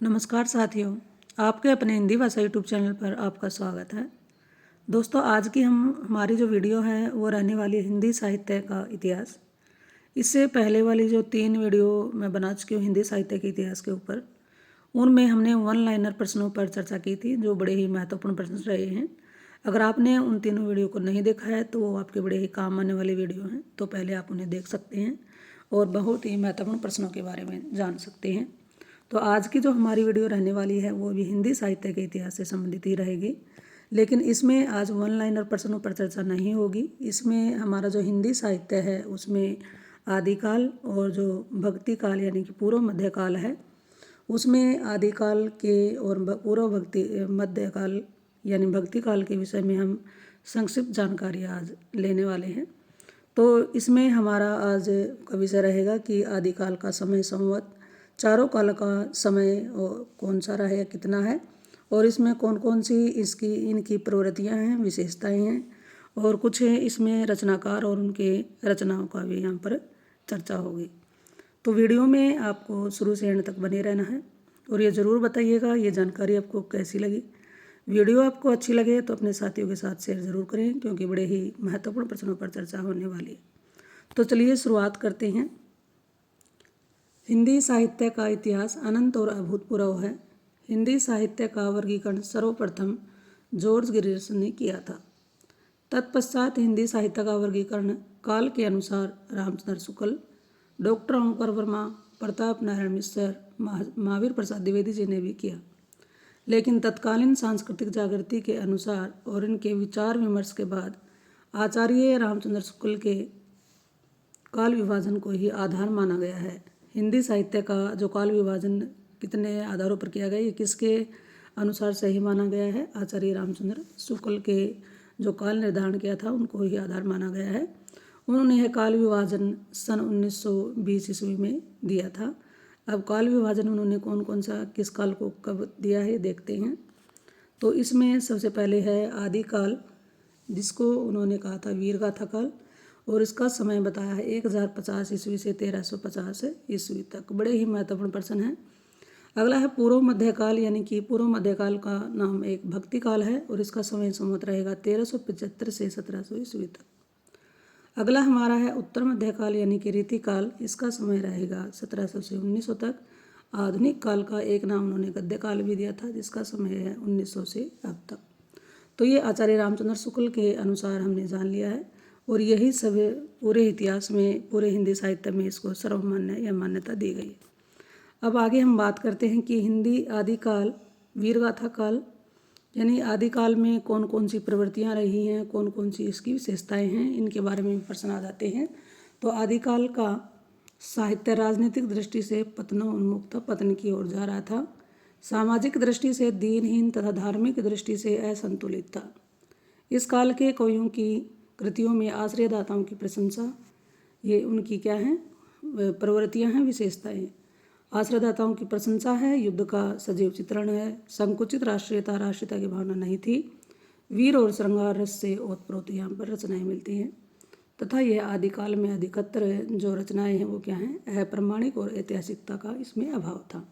नमस्कार साथियों, आपके अपने हिंदी भाषा यूट्यूब चैनल पर आपका स्वागत है। दोस्तों, आज की हमारी जो वीडियो है वो रहने वाली है हिंदी साहित्य का इतिहास। इससे पहले वाली जो 3 वीडियो मैं बना चुकी हूँ हिंदी साहित्य के इतिहास के ऊपर, उनमें हमने वन लाइनर प्रश्नों पर चर्चा की थी जो बड़े ही महत्वपूर्ण प्रश्न रहे हैं। अगर आपने उन तीनों वीडियो को नहीं देखा है तो वो आपके बड़े ही काम आने वाली वीडियो हैं, तो पहले आप उन्हें देख सकते हैं और बहुत ही महत्वपूर्ण प्रश्नों के बारे में जान सकते हैं। तो आज की जो हमारी वीडियो रहने वाली है वो भी हिंदी साहित्य के इतिहास से संबंधित ही रहेगी, लेकिन इसमें आज वन लाइनर प्रश्नों पर चर्चा नहीं होगी। इसमें हमारा जो हिंदी साहित्य है उसमें आदिकाल और जो भक्ति काल यानी कि पूर्व मध्यकाल है, उसमें आदिकाल के और पूर्व भक्ति मध्यकाल यानी भक्ति काल के विषय में हम संक्षिप्त जानकारी आज लेने वाले हैं। तो इसमें हमारा आज का विषय रहेगा कि आदिकाल का समय संवत, चारों काल का समय कौन सा रहा है, कितना है, और इसमें कौन कौन सी इनकी प्रवृत्तियाँ हैं, विशेषताएं हैं, और कुछ इसमें रचनाकार और उनके रचनाओं का भी यहाँ पर चर्चा होगी। तो वीडियो में आपको शुरू से एंड तक बने रहना है और ये ज़रूर बताइएगा ये जानकारी आपको कैसी लगी। वीडियो आपको अच्छी लगे तो अपने साथियों के साथ शेयर ज़रूर करें, क्योंकि बड़े ही महत्वपूर्ण प्रश्नों पर चर्चा होने वाली है। तो चलिए शुरुआत करते हैं। हिंदी साहित्य का इतिहास अनंत और अभूतपूर्व है। हिंदी साहित्य का वर्गीकरण सर्वप्रथम जॉर्ज गिरिस ने किया था। तत्पश्चात हिंदी साहित्य का वर्गीकरण काल के अनुसार रामचंद्र शुक्ल, डॉक्टर ओंकार वर्मा, प्रताप नारायण मिश्र, महावीर प्रसाद द्विवेदी जी ने भी किया। लेकिन तत्कालीन सांस्कृतिक जागृति के अनुसार और इनके विचार विमर्श के बाद आचार्य रामचंद्र शुक्ल के काल विभाजन को ही आधार माना गया है। हिंदी साहित्य का जो काल विभाजन कितने आधारों पर किया गया, ये किसके अनुसार सही माना गया है? आचार्य रामचंद्र शुक्ल के जो काल निर्धारण किया था उनको ही आधार माना गया है। उन्होंने यह काल विभाजन सन 1920 ईस्वी में दिया था। अब काल विभाजन उन्होंने कौन कौन सा किस काल को कब दिया है देखते हैं। तो इसमें सबसे पहले है आदिकाल, जिसको उन्होंने कहा था वीरगाथा काल, और इसका समय बताया है 1050 ईस्वी से 1350 ईस्वी तक। बड़े ही महत्वपूर्ण प्रश्न है। अगला है पूर्व मध्यकाल, यानी कि पूर्व मध्यकाल का नाम एक भक्ति काल है और इसका समय संवत रहेगा 1375 से 1700 ईस्वी तक। अगला हमारा है उत्तर मध्यकाल यानी कि रीतिकाल, इसका समय रहेगा 1700 से 1900 तक। आधुनिक काल का एक नाम उन्होंने गद्य काल भी दिया था, जिसका समय है 1900 से अब तक। तो ये आचार्य रामचंद्र शुक्ल के अनुसार हमने जान लिया है और यही सब पूरे इतिहास में, पूरे हिंदी साहित्य में इसको सर्वमान्य या मान्यता दी गई है। अब आगे हम बात करते हैं कि हिंदी आदिकाल, वीरगाथा काल यानी आदिकाल में कौन कौन सी प्रवृत्तियाँ रही हैं, कौन कौन सी इसकी विशेषताएं हैं, इनके बारे में भी प्रश्न आ जाते हैं। तो आदिकाल का साहित्य राजनीतिक दृष्टि से पतनोन्मुख था, पतन की ओर जा रहा था। सामाजिक दृष्टि से दीनहीन तथा धार्मिक दृष्टि से असंतुलित था। इस काल के कवियों की कृतियों में आश्रयदाताओं की प्रशंसा, ये उनकी क्या है, प्रवृत्तियाँ हैं, विशेषताएं। आश्रयदाताओं की प्रशंसा है, युद्ध का सजीव चित्रण है, संकुचित राष्ट्रीयता की भावना नहीं थी, वीर और श्रृंगार रस से ओतप्रोत यहाँ पर रचनाएं मिलती हैं। तथा यह आदिकाल में अधिकतर जो रचनाएं हैं वो क्या हैं, अप्रमाणिक और ऐतिहासिकता का इसमें अभाव था।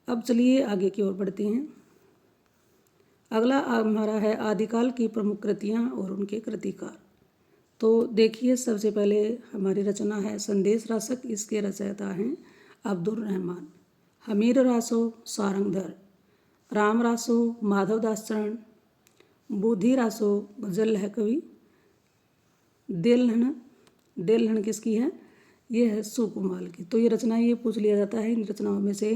अब चलिए आगे की ओर बढ़ते हैं। अगला हमारा है आदिकाल की प्रमुख कृतियाँ और उनके कृतिकार। तो देखिए, सबसे पहले हमारी रचना है संदेश रासक। इसके रचयिता हैं अब्दुल रहमान। हमीर रासो सारंगधर, राम रासो माधव दास चरण, बुद्धि रासो गजल है कवि, देलहन किसकी है, ये है सुकुमाल की। तो ये रचना ये पूछ लिया जाता है इन रचनाओं में से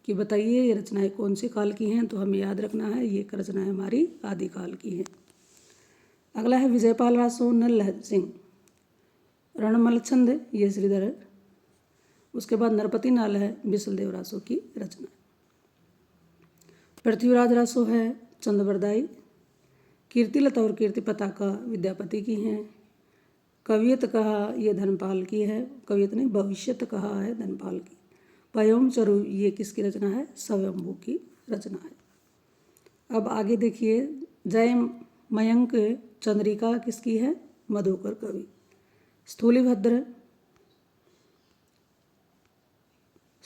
कि बताइए ये रचनाएं कौन से काल की हैं, तो हमें याद रखना है ये रचनाएं हमारी आदिकाल की हैं। अगला है विजयपाल रासो नल्लहर सिंह, रणमल छंद ये श्रीधर। उसके बाद नरपति नाल है बिसलदेव रासो की रचना। पृथ्वीराज रासो है चंद्रवरदाई। कीर्तिलता और कीर्ति पताका विद्यापति की हैं। कवियत कहा ये धनपाल की है, कवियत नहीं भविष्यत कहा है धनपाल की। पयोम चरु ये किसकी रचना है, स्वयंभू की रचना है। अब आगे देखिए, जय मयंक चंद्रिका किसकी है, मधुकर कवि। स्थूलीभद्र,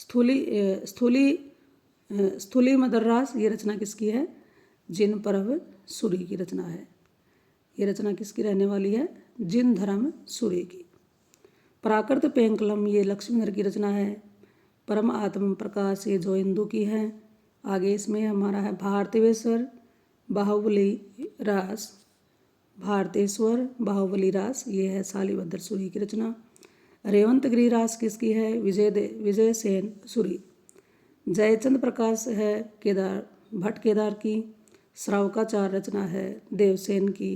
स्थूली स्थूली मदररास ये रचना किसकी है? जिन परव सूरी की रचना है। ये रचना किसकी रहने वाली है? जिन धर्म सूरी की। प्राकृत पेंकलम ये लक्ष्मीधर की रचना है। परम आत्म प्रकाश ये जो इंदु की है। आगे इसमें हमारा है भारतेश्वर बाहुबली रास। भारतेश्वर बाहुबली रास ये है शालिभद्र सूरी की रचना। रेवंत गिरी रास किसकी है? विजय सेन सूरी। जयचंद प्रकाश है भट्ट केदार की। श्रावकाचार रचना है देवसेन की।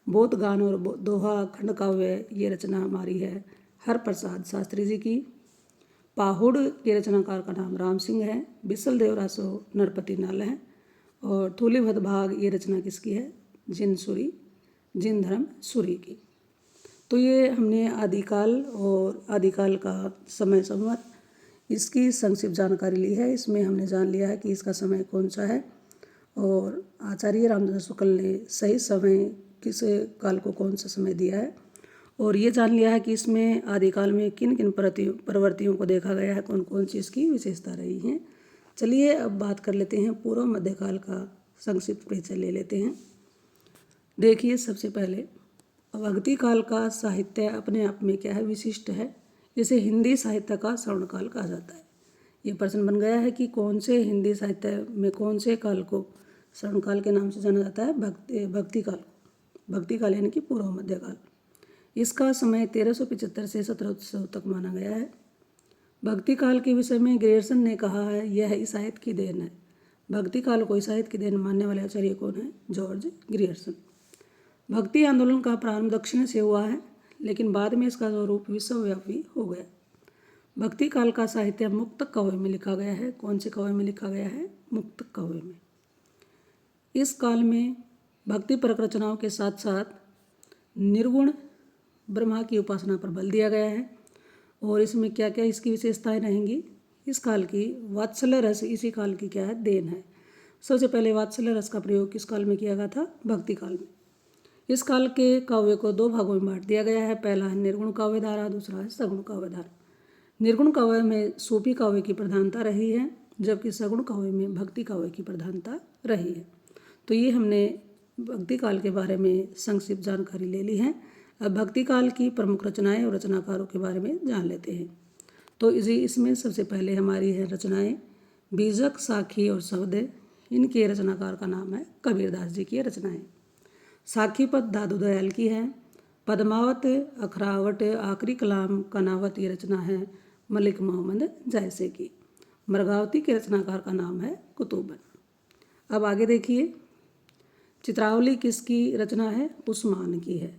बोध गान और दोहा खंड काव्य ये रचना हमारी है हरप्रसाद शास्त्री जी की। पाहुड़ के रचनाकार का नाम राम सिंह है। बिसल देवरासो नरपति नाल है। और थूलीभद्र भाग ये रचना किसकी है? जिन धर्म सूरी की। तो ये हमने आदिकाल और आदिकाल का समय संवत इसकी संक्षिप्त जानकारी ली है। इसमें हमने जान लिया है कि इसका समय कौन सा है और आचार्य रामचंद्र शुक्ल ने सही समय किस काल को कौन सा समय दिया है, और ये जान लिया है कि इसमें आदिकाल में किन किन प्रवृत्तियों को देखा गया है, कौन कौन सी इसकी विशेषता रही हैं। चलिए अब बात कर लेते हैं पूर्व मध्यकाल का संक्षिप्त परिचय ले लेते हैं। देखिए सबसे पहले भक्ति काल का साहित्य अपने आप में क्या है? विशिष्ट है। इसे हिंदी साहित्य का स्वर्णकाल कहा जाता है। ये प्रश्न बन गया है कि कौन से हिंदी साहित्य में कौन से काल को स्वर्णकाल के नाम से जाना जाता है? भक्ति काल। भक्ति काल यानी कि पूर्व मध्यकाल। इसका समय 1375 से 1700 तक माना गया है। भक्ति काल के विषय में ग्रियर्सन ने कहा है यह ईसाइत की देन है। भक्ति काल को ईसाइत की देन मानने वाले आचार्य कौन है? George Grierson. भक्ति आंदोलन का प्रारंभ दक्षिण से हुआ है, लेकिन बाद में इसका स्वरूप विश्वव्यापी हो गया। भक्ति काल का साहित्य मुक्त काव्य में लिखा गया है। कौन से काव्य में लिखा गया है? मुक्त काव्य में। इस काल में भक्ति परक रचनाओं के साथ साथ निर्गुण ब्रह्मा की उपासना पर बल दिया गया है। और इसमें क्या क्या इसकी विशेषताएं रहेंगी? इस काल की वात्सल्य रस इसी काल की क्या है? देन है। सबसे पहले वात्सल्य रस का प्रयोग किस काल में किया गया था? भक्ति काल में। इस काल के काव्य को दो भागों में बांट दिया गया है। पहला है निर्गुण काव्य धारा, दूसरा है सगुण काव्य धारा। निर्गुण काव्य में सूफी काव्य की प्रधानता रही है, जबकि सगुण काव्य में भक्ति काव्य की प्रधानता रही है। तो ये हमने भक्ति काल के बारे में संक्षिप्त जानकारी ले ली है। अब भक्ति काल की प्रमुख रचनाएं और रचनाकारों के बारे में जान लेते हैं। तो इसमें सबसे पहले हमारी है रचनाएं बीजक, साखी और शब्द। इनके रचनाकार का नाम है कबीरदास जी की रचनाएं। साखी पद दादू दयाल की है। पद्मावत, अखरावट, आखरी कलाम, कनावत ये रचना है मलिक मोहम्मद जायसे की। मृगावती के रचनाकार का नाम है कुतुबन। अब आगे देखिए, चित्रावली किसकी रचना है? उस्मान की है।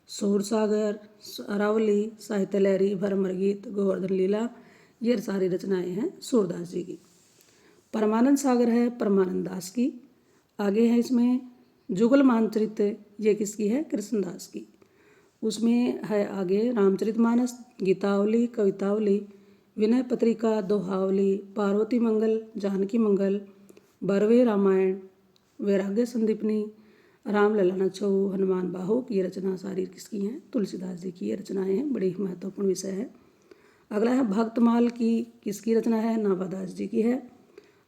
सूरसागर, अरावली, साहित्य लहरी, भरमर गीत, गोवर्धन लीला ये सारी रचनाएं हैं सूरदास जी की। परमानंद सागर है परमानंद दास की। आगे है इसमें जुगल मानचरित, ये किसकी है? कृष्णदास की। उसमें है आगे रामचरितमानस, गीतावली, कवितावली, विनय पत्रिका, दोहावली, पार्वती मंगल, जानकी मंगल, बरवे रामायण, वैराग्य संदीपनी, राम ललाना छऊ, हनुमान बाहुक ये रचना सारी किसकी हैं? तुलसीदास जी की ये रचनाएं हैं। बड़ी महत्वपूर्ण विषय है। अगला है भक्तमाल की, किसकी रचना है? नाभादास जी की है।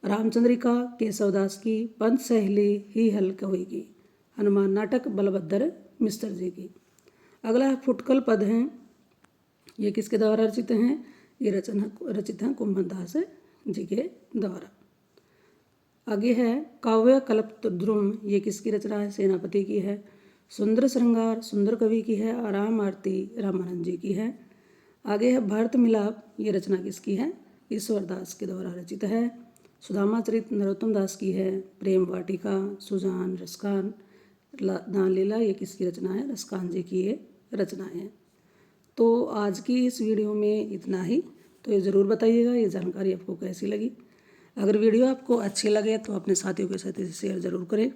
रामचंद्रिका केशवदास की। पंच सहेली ही हल कवि की। हनुमान नाटक बलभद्र मिस्र जी की। अगला है फुटकल पद हैं, ये किसके द्वारा रचित हैं? ये रचित हैं कुंभदास जी के द्वारा। आगे है काव्य कल्पद्रुम, ये किसकी रचना है? सेनापति की है। सुंदर श्रृंगार सुंदर कवि की है। आराम आरती रामानंद जी की है। आगे है भरत मिलाप, ये रचना किसकी है? ईश्वरदास के द्वारा रचित है। सुदामा चरित नरोत्तम दास की है। प्रेम वाटिका, सुजान, रसकान, दान लीला ये किसकी रचना है? रसकान जी की ये रचनाएं हैं। तो आज की इस वीडियो में इतना ही। तो ये ज़रूर बताइएगा ये जानकारी आपको कैसी लगी। अगर वीडियो आपको अच्छी लगे तो अपने साथियों के साथ इसे शेयर ज़रूर करें।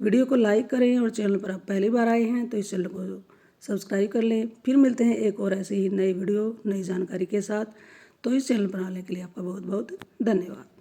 वीडियो को लाइक करें और चैनल पर आप पहली बार आए हैं तो इस चैनल को सब्सक्राइब कर लें। फिर मिलते हैं एक और ऐसे ही नई वीडियो नई जानकारी के साथ। तो इस चैनल पर आने के लिए आपका बहुत बहुत धन्यवाद।